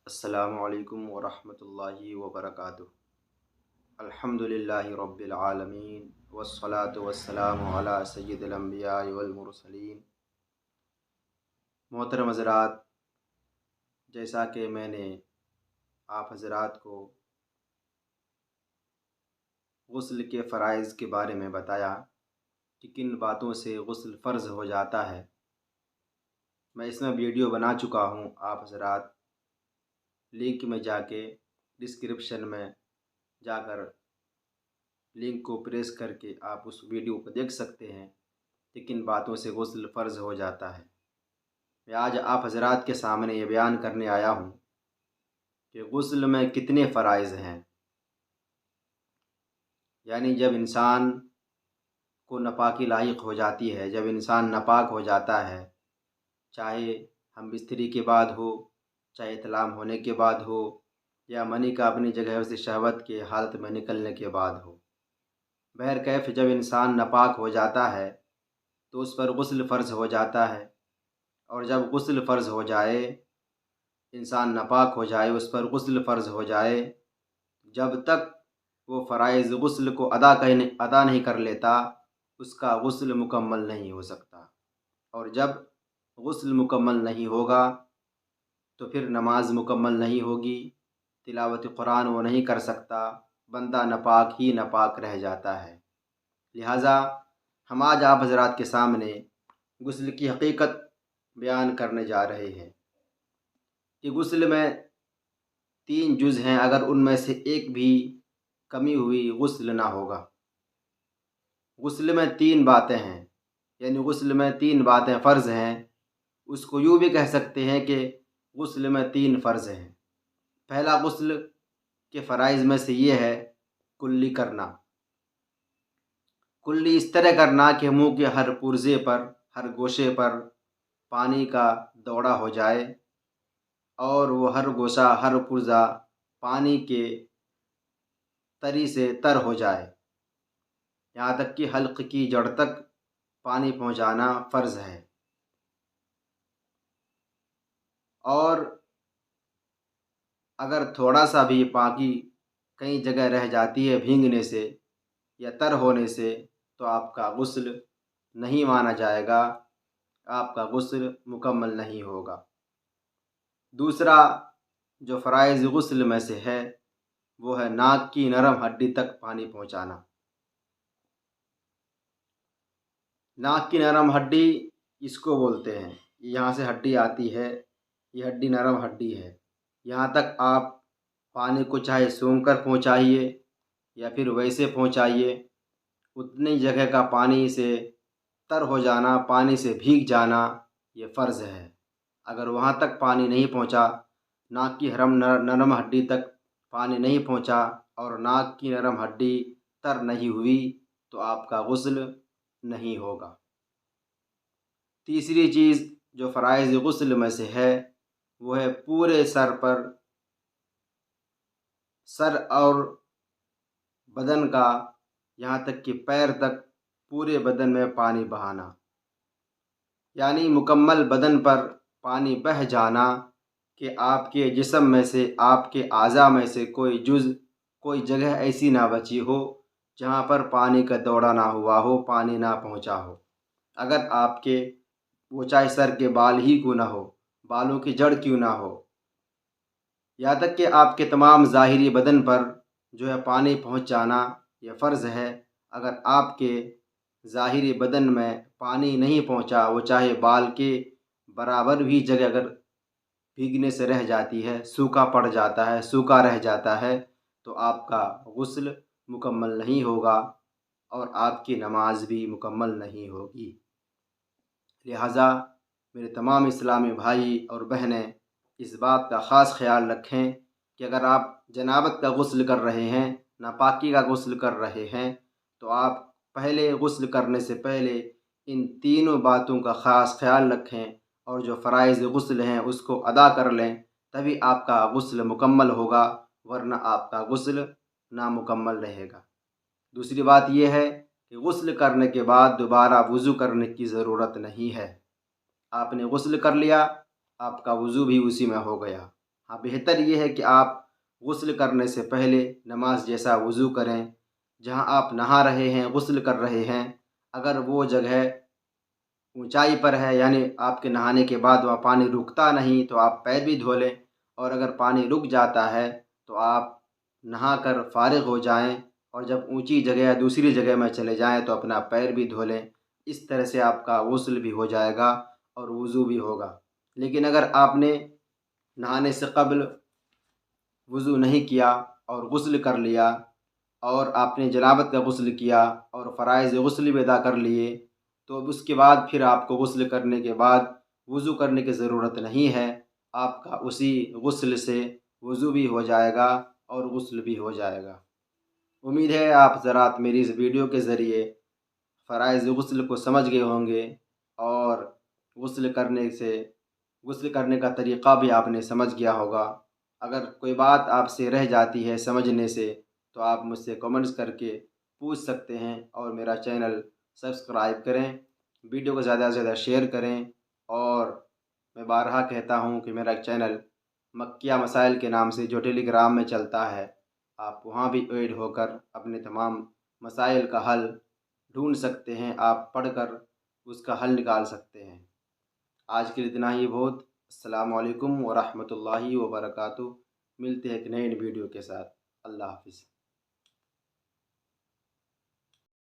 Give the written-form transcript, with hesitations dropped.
السلام علیکم ورحمۃ اللہ وبرکاتہ۔ الحمدللہ رب العالمین والصلاة والسلام علی سید الانبیاء والمرسلین۔ محترم حضرات، جیسا کہ میں نے آپ حضرات کو غسل کے فرائض کے بارے میں بتایا کہ کن باتوں سے غسل فرض ہو جاتا ہے، میں اس میں ویڈیو بنا چکا ہوں۔ آپ حضرات لنک میں جا کے ڈسکرپشن میں جا کر لنک کو پریس کر کے آپ اس ویڈیو کو دیکھ سکتے ہیں کہ کن باتوں سے غسل فرض ہو جاتا ہے۔ میں آج آپ حضرات کے سامنے یہ بیان کرنے آیا ہوں کہ غسل میں کتنے فرائض ہیں، یعنی جب انسان کو ناپاکی لاحق ہو جاتی ہے، جب انسان ناپاک ہو جاتا ہے، چاہے ہم بستری کے بعد ہو، چاہے احتلام ہونے کے بعد ہو، یا منی کا اپنی جگہ سے شہوت کے حالت میں نکلنے کے بعد ہو، بہرکیف جب انسان ناپاک ہو جاتا ہے تو اس پر غسل فرض ہو جاتا ہے، اور جب غسل فرض ہو جائے، انسان ناپاک ہو جائے، اس پر غسل فرض ہو جائے، جب تک وہ فرائض غسل کو ادا نہیں کر لیتا، اس کا غسل مکمل نہیں ہو سکتا، اور جب غسل مکمل نہیں ہوگا تو پھر نماز مکمل نہیں ہوگی، تلاوت قرآن وہ نہیں کر سکتا، بندہ ناپاک ہی ناپاک رہ جاتا ہے۔ لہٰذا ہم آج آپ حضرات کے سامنے غسل کی حقیقت بیان کرنے جا رہے ہیں کہ غسل میں 3 جز ہیں، اگر ان میں سے ایک بھی کمی ہوئی غسل نہ ہوگا۔ غسل میں 3 باتیں ہیں، یعنی غسل میں 3 باتیں فرض ہیں۔ اس کو یوں بھی کہہ سکتے ہیں کہ غسل میں 3 فرض ہیں۔ پہلا غسل کے فرائض میں سے یہ ہے کلی کرنا۔ کلی اس طرح کرنا کہ منہ کے ہر پرزے پر، ہر گوشے پر پانی کا دوڑا ہو جائے، اور وہ ہر گوشہ، ہر پرزہ پانی کے تری سے تر ہو جائے، یہاں تک کہ حلق کی جڑ تک پانی پہنچانا فرض ہے۔ اور اگر تھوڑا سا بھی پاکی کئی جگہ رہ جاتی ہے بھیگنے سے یا تر ہونے سے، تو آپ کا غسل نہیں مانا جائے گا، آپ کا غسل مکمل نہیں ہوگا۔ دوسرا جو فرائض غسل میں سے ہے وہ ہے ناک کی نرم ہڈی تک پانی پہنچانا۔ ناک کی نرم ہڈی اس کو بولتے ہیں، یہاں سے ہڈی آتی ہے، یہ ہڈی نرم ہڈی ہے، یہاں تک آپ پانی کو چاہے سونگھ کر پہنچائیے یا پھر ویسے پہنچائیے، اتنی جگہ کا پانی سے تر ہو جانا، پانی سے بھیگ جانا، یہ فرض ہے۔ اگر وہاں تک پانی نہیں پہنچا، ناک کی نرم ہڈی تک پانی نہیں پہنچا اور ناک کی نرم ہڈی تر نہیں ہوئی، تو آپ کا غسل نہیں ہوگا۔ تیسری چیز جو فرائض غسل میں سے ہے وہ ہے پورے سر پر، سر اور بدن کا، یہاں تک کہ پیر تک پورے بدن میں پانی بہانا، یعنی مکمل بدن پر پانی بہہ جانا کہ آپ کے جسم میں سے، آپ کے اعضاء میں سے کوئی جز، کوئی جگہ ایسی نہ بچی ہو جہاں پر پانی کا دوڑا نہ ہوا ہو، پانی نہ پہنچا ہو۔ اگر آپ کے وہ چاہے سر کے بال ہی کیوں نہ ہو، بالوں کی جڑ کیوں نہ ہو، یہاں تک کہ آپ کے تمام ظاہری بدن پر جو ہے پانی پہنچ جانا یہ فرض ہے۔ اگر آپ کے ظاہری بدن میں پانی نہیں پہنچا، وہ چاہے بال کے برابر بھی جگہ اگر بھیگنے سے رہ جاتی ہے، سوکھا پڑ جاتا ہے، سوکھا رہ جاتا ہے، تو آپ کا غسل مکمل نہیں ہوگا اور آپ کی نماز بھی مکمل نہیں ہوگی۔ لہٰذا میرے تمام اسلامی بھائی اور بہنیں اس بات کا خاص خیال رکھیں کہ اگر آپ جنابت کا غسل کر رہے ہیں، ناپاکی کا غسل کر رہے ہیں، تو آپ پہلے غسل کرنے سے پہلے ان تینوں باتوں کا خاص خیال رکھیں، اور جو فرائض غسل ہیں اس کو ادا کر لیں، تبھی آپ کا غسل مکمل ہوگا، ورنہ آپ کا غسل نامکمل رہے گا۔ دوسری بات یہ ہے کہ غسل کرنے کے بعد دوبارہ وضو کرنے کی ضرورت نہیں ہے۔ آپ نے غسل کر لیا، آپ کا وضو بھی اسی میں ہو گیا۔ ہاں، بہتر یہ ہے کہ آپ غسل کرنے سے پہلے نماز جیسا وضو کریں۔ جہاں آپ نہا رہے ہیں، غسل کر رہے ہیں، اگر وہ جگہ اونچائی پر ہے، یعنی آپ کے نہانے کے بعد وہاں پانی رکتا نہیں، تو آپ پیر بھی دھو لیں، اور اگر پانی رک جاتا ہے تو آپ نہا کر فارغ ہو جائیں، اور جب اونچی جگہ یا دوسری جگہ میں چلے جائیں تو اپنا پیر بھی دھو لیں۔ اس طرح سے آپ کا غسل بھی ہو جائے گا اور وضو بھی ہوگا۔ لیکن اگر آپ نے نہانے سے قبل وضو نہیں کیا اور غسل کر لیا، اور آپ نے جنابت کا غسل کیا اور فرائض غسل بھی ادا کر لیے، تو اب اس کے بعد پھر آپ کو غسل کرنے کے بعد وضو کرنے کی ضرورت نہیں ہے۔ آپ کا اسی غسل سے وضو بھی ہو جائے گا اور غسل بھی ہو جائے گا۔ امید ہے آپ حضرات میری اس ویڈیو کے ذریعے فرائض غسل کو سمجھ گئے ہوں گے، اور غسل کرنے کا طریقہ بھی آپ نے سمجھ گیا ہوگا۔ اگر کوئی بات آپ سے رہ جاتی ہے سمجھنے سے، تو آپ مجھ سے کمنٹس کر کے پوچھ سکتے ہیں، اور میرا چینل سبسکرائب کریں، ویڈیو کو زیادہ سے زیادہ شیئر کریں۔ اور میں بارہا کہتا ہوں کہ میرا چینل مکیہ مسائل کے نام سے جو ٹیلی گرام میں چلتا ہے، آپ وہاں بھی ایڈ ہو کر اپنے تمام مسائل کا حل ڈھونڈ سکتے ہیں، آپ پڑھ کر اس کا حل نکال سکتے ہیں۔ آج کے لیے اتنا ہی بہت۔ السلام علیکم ورحمۃ اللہ وبرکاتہ۔ ملتے ہیں ایک نئے ویڈیو کے ساتھ۔ اللہ حافظ۔